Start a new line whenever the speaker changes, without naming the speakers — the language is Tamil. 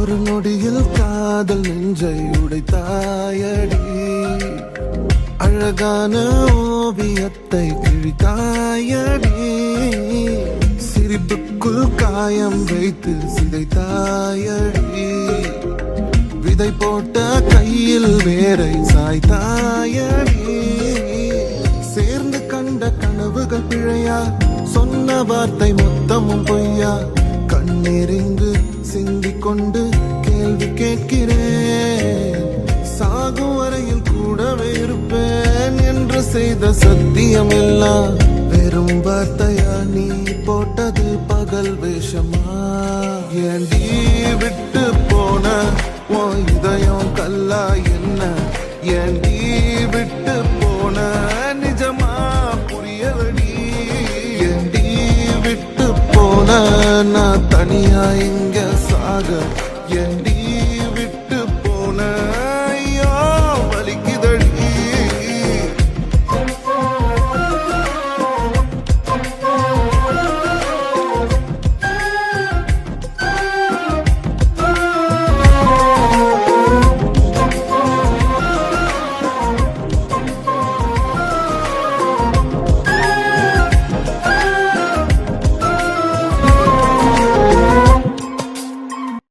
ஒரு நொடியில் காதல் நெஞ்சை உடைத்தாயடி, அழகான ஓவியத்தை கிழித்தாயடி, சிரிப்புக்குள் காயம் வைத்து சிதைத்தாயடி, விதை போட்ட கையில் வேரை சாய்த்தாயடி, சேர்ந்து கண்ட கனவுகள் பிழையா, சொன்ன வார்த்தை மொத்தமும் பொய்யா, கண்ணெறிந்து சிந்திக் கொண்டு கேள்வி கேட்கிறேன், சாகும் வரையில் கூடவே இருப்பேன் என்று செய்த சத்தியம் எல்லாம் வெறும் வார்த்தையா, நீ போட்டது பகல் வேஷமா, ஏண்டி விட்டு போன உன் இதயம் கல்லா என்ன, ஏண்டி விட்டு போன நிஜமா புரியலடி, ஏண்டி விட்டு போன நான் தனியா இங்க சாக, ஏண்டி